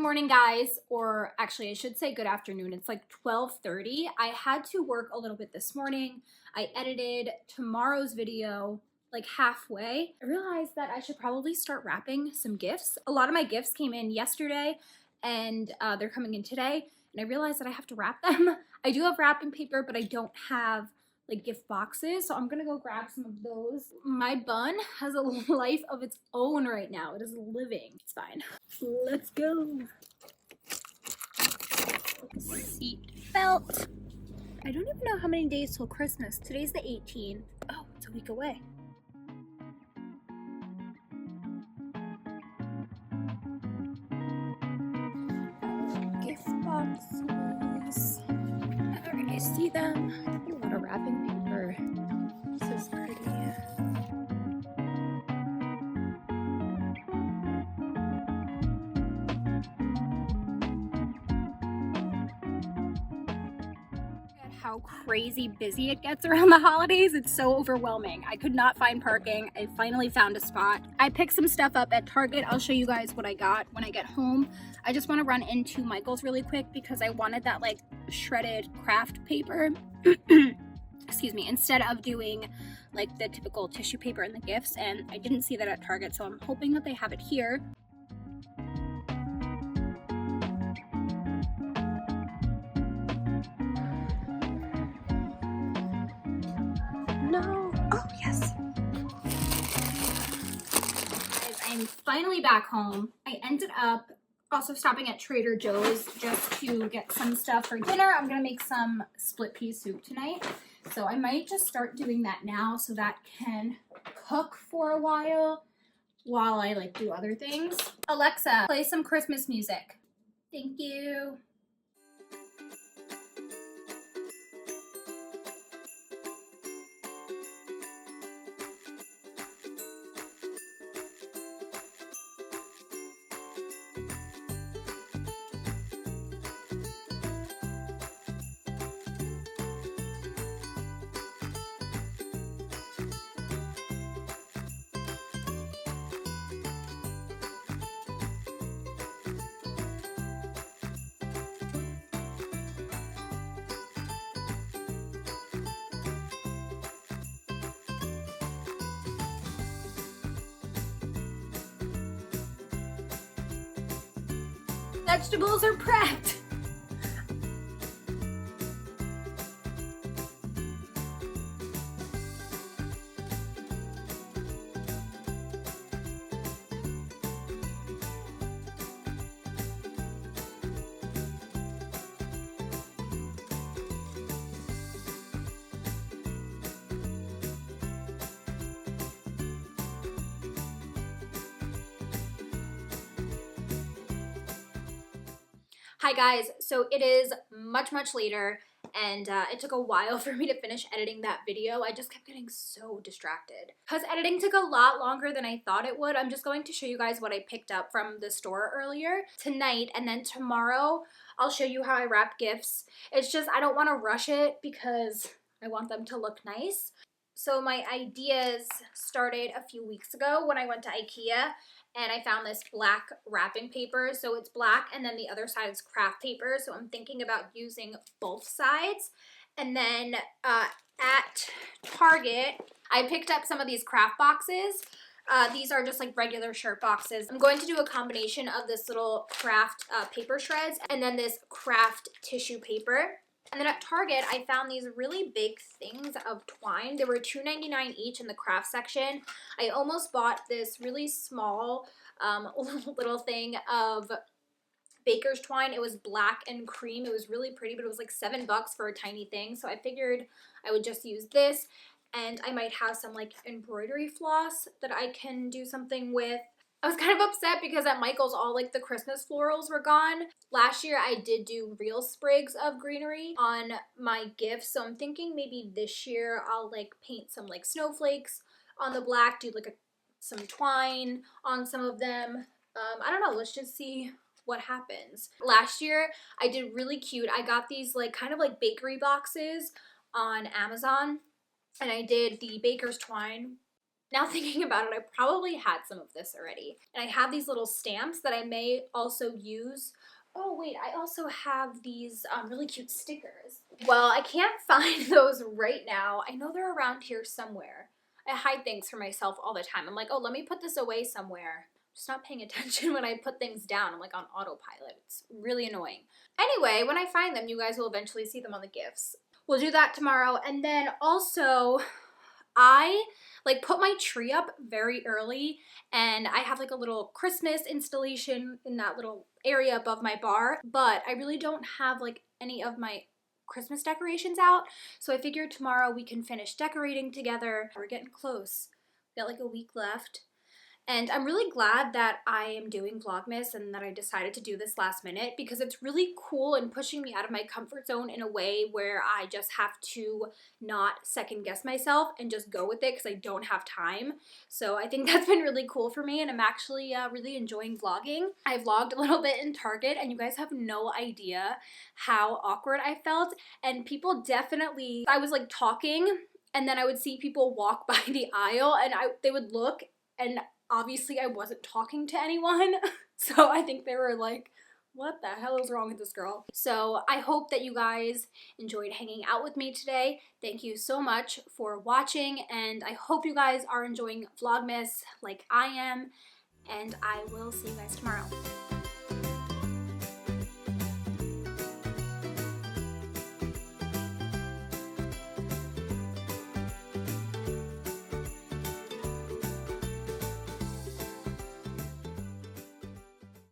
morning, guys, or actually I should say good afternoon. It's like 12:30. I had to work a little bit this morning. I edited tomorrow's video like halfway. I realized that I should probably start wrapping some gifts. A lot of my gifts came in yesterday and they're coming in today, and I realized that I have to wrap them. I do have wrapping paper, but I don't have like gift boxes, so I'm gonna go grab some of those. My bun has a life of its own right now. It is living. It's fine. Let's go. Seat belt. I don't even know how many days till Christmas. Today's the 18th. Oh, it's a week away. Gift boxes. I see them. A lot of wrapping paper. This is pretty. How crazy busy it gets around the holidays. It's so overwhelming. I could not find parking. I finally found a spot. I picked some stuff up at Target. I'll show you guys what I got when I get home. I just want to run into Michael's really quick because I wanted that like shredded craft paper. Excuse me, instead of doing like the typical tissue paper and the gifts, and I didn't see that at Target, so I'm hoping that they have it here. No. Oh, yes. Guys, I'm finally back home. I ended up also stopping at Trader Joe's just to get some stuff for dinner. I'm gonna make some split pea soup tonight. So I might just start doing that now so that can cook for a while I like do other things. Alexa, play some Christmas music. Thank you. Vegetables are prepped. Hi guys, so it is much later, and it took a while for me to finish editing that video. I just kept getting so distracted. Because editing took a lot longer than I thought it would, I'm just going to show you guys what I picked up from the store earlier tonight, and then tomorrow I'll show you how I wrap gifts. It's just I don't want to rush it because I want them to look nice. So my ideas started a few weeks ago when I went to IKEA and I found this black wrapping paper. So it's black and then the other side is craft paper. So I'm thinking about using both sides. And then at Target, I picked up some of these craft boxes. These are just like regular shirt boxes. I'm going to do a combination of this little craft paper shreds and then this craft tissue paper. And then at Target, I found these really big things of twine. They were $2.99 each in the craft section. I almost bought this really small little thing of baker's twine. It was black and cream. It was really pretty, but it was like $7 for a tiny thing. So I figured I would just use this, and I might have some like embroidery floss that I can do something with. I was kind of upset because at Michael's all like the Christmas florals were gone. Last year I did do real sprigs of greenery on my gifts, so I'm thinking maybe this year I'll like paint some like snowflakes on the black, do like some twine on some of them. I don't know, let's just see what happens. Last year I did really cute. I got these like kind of like bakery boxes on Amazon, and I did the baker's twine Now thinking about it, I probably had some of this already. And I have these little stamps that I may also use. Oh wait, I also have these really cute stickers. Well, I can't find those right now. I know they're around here somewhere. I hide things for myself all the time. I'm like, oh, let me put this away somewhere. I'm just not paying attention when I put things down. I'm like on autopilot. It's really annoying. Anyway, when I find them, you guys will eventually see them on the gifts. We'll do that tomorrow. And then also, I like put my tree up very early, and I have like a little Christmas installation in that little area above my bar, but I really don't have like any of my Christmas decorations out. So I figured tomorrow we can finish decorating together. We're getting close. We got like a week left. And I'm really glad that I am doing Vlogmas and that I decided to do this last minute, because it's really cool and pushing me out of my comfort zone in a way where I just have to not second guess myself and just go with it because I don't have time. So I think that's been really cool for me, and I'm actually really enjoying vlogging. I vlogged a little bit in Target, and you guys have no idea how awkward I felt. And people definitely, I was like talking and then I would see people walk by the aisle and they would look, and obviously I wasn't talking to anyone, so I think they were like, what the hell is wrong with this girl? So I hope that you guys enjoyed hanging out with me today. Thank you so much for watching, and I hope you guys are enjoying Vlogmas like I am, and I will see you guys tomorrow.